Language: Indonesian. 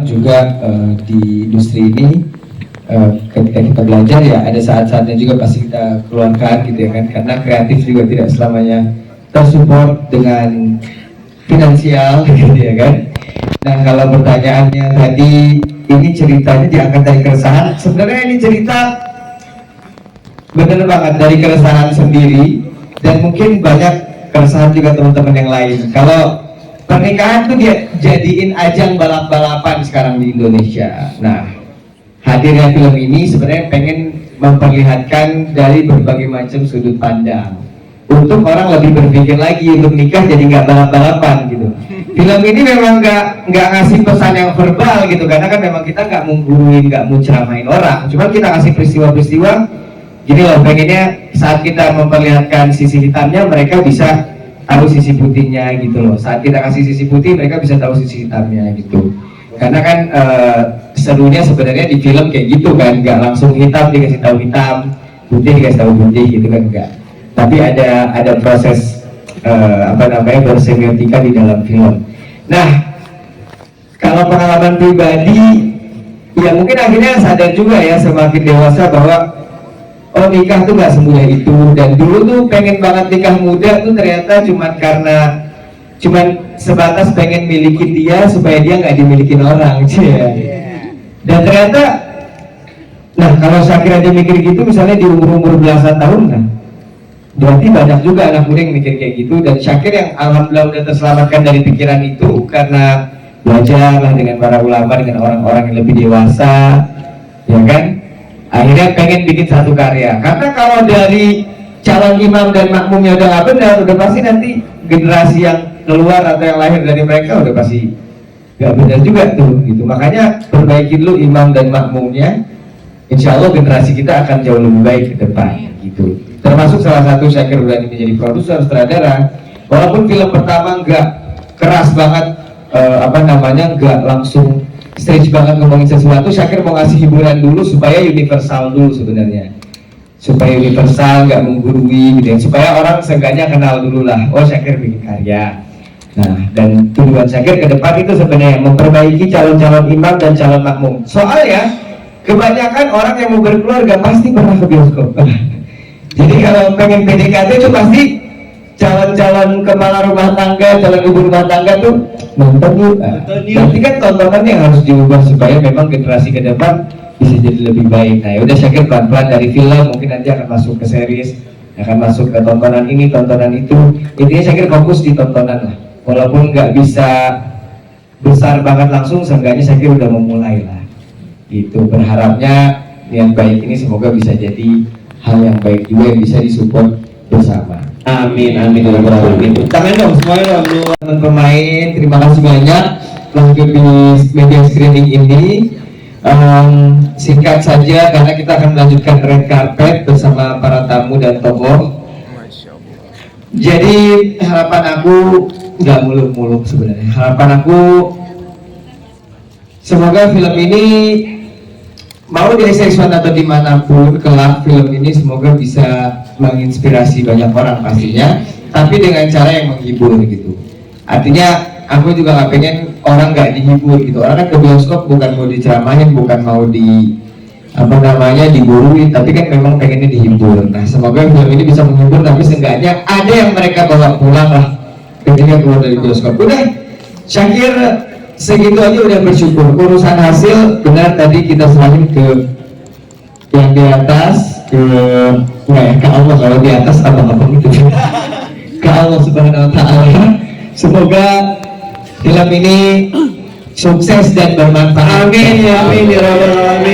juga di industri ini ketika kita belajar ya ada saat-saatnya juga pasti kita keluarkan gitu ya kan, karena kreatif juga tidak selamanya tersupport dengan finansial gitu ya kan. Nah kalau pertanyaannya tadi, ini ceritanya diangkat dari keresahan, sebenarnya ini cerita benar banget dari keresahan sendiri, dan mungkin banyak keresahan juga teman-teman yang lain. Kalau pernikahan tuh dia jadiin ajang balap-balapan sekarang di Indonesia. Nah, hadirnya film ini sebenarnya pengen memperlihatkan dari berbagai macam sudut pandang, untuk orang lebih berpikir lagi untuk nikah jadi nggak balap-balapan gitu. Film ini memang nggak ngasih pesan yang verbal gitu, karena kan memang kita nggak mau guruin, nggak mau ceramain orang, cuma kita kasih peristiwa-peristiwa gini loh. Pengennya saat kita memperlihatkan sisi hitamnya, mereka bisa tahu sisi putihnya gitu loh. Saat kita kasih sisi putih, mereka bisa tahu sisi hitamnya gitu. Karena kan serunya sebenarnya di film kayak gitu kan, nggak langsung hitam dikasih tahu hitam, putih dikasih tahu putih gitu kan, enggak. Tapi ada proses bersemiotika di dalam film. Nah, kalau pengalaman pribadi, ya mungkin akhirnya sadar juga ya semakin dewasa bahwa oh nikah tuh gak semudah itu. Dan dulu tuh pengen banget nikah muda tuh ternyata cuman sebatas pengen milikin dia supaya dia nggak dimilikin orang. Dan ternyata, nah kalau Syakir aja mikir gitu misalnya di umur belasan tahun, nah berarti banyak juga anak muda yang mikir kayak gitu. Dan Syakir yang alhamdulillah udah terselamatkan dari pikiran itu karena belajar lah dengan para ulama, dengan orang-orang yang lebih dewasa, ya kan. Akhirnya pengen bikin satu karya. Karena kalau dari calon imam dan makmumnya udah nggak benar, udah pasti nanti generasi yang keluar atau yang lahir dari mereka udah pasti nggak benar juga tuh gitu. Makanya perbaiki dulu imam dan makmumnya, insya Allah generasi kita akan jauh lebih baik ke depan gitu. Termasuk salah satu Syakir berani menjadi produser, sutradara. Walaupun film pertama nggak keras banget, nggak langsung stage banget ngomongin sesuatu, Syakir mau ngasih hiburan dulu supaya universal dulu sebenarnya, supaya universal, nggak menggurui gitu ya, supaya orang seenggaknya kenal dulu lah, oh Syakir bikin karya. Nah, dan tujuan Syakir ke depan itu sebenarnya memperbaiki calon-calon imam dan calon makmum. Soalnya kebanyakan orang yang mau berkeluarga pasti pernah ke bioskop. Jadi kalau pengen PDKT itu pasti calon-calon kepala rumah tangga, calon ibu rumah tangga tuh nonton yuk. Berarti kan tontonan yang harus diubah supaya memang generasi ke depan bisa jadi lebih baik. Nah, udah Syakir pelan-pelan dari film, mungkin nanti akan masuk ke series, akan masuk ke tontonan ini, tontonan itu. Intinya Syakir fokus di tontonan lah. Walaupun nggak bisa besar banget langsung, seenggaknya Syakir udah memulai lah. Gitu. Berharapnya niat baik ini semoga bisa jadi hal yang baik juga yang bisa disupport bersama. Amin, amin, amin. Tangan dong semuanya dong, teman pemain. Terima kasih banyak telah di media screening ini. Singkat saja karena kita akan melanjutkan red carpet bersama para tamu dan tokoh. Jadi harapan aku nggak muluk-muluk sebenarnya. Harapan aku semoga film ini mau di SX1 atau dimanapun kelak, film ini semoga bisa menginspirasi banyak orang pastinya, tapi dengan cara yang menghibur gitu. Artinya aku juga nggak pengen orang nggak dihibur gitu. Orang kan ke bioskop bukan mau diceramahin, bukan mau digurui, tapi kan memang pengennya dihibur. Nah semoga film ini bisa menghibur, tapi seenggaknya ada yang mereka bawa pulang lah ketika keluar dari bioskop. Udah, Syakir segitu aja udah bersyukur. Urusan hasil benar tadi kita serahin ke yang di atas, ke Allah. Kalau di atas apa-apa gitu ke Allah Subhanahu wa Ta'ala. Semoga film ini sukses dan bermanfaat. Amin ya rabbal alamin.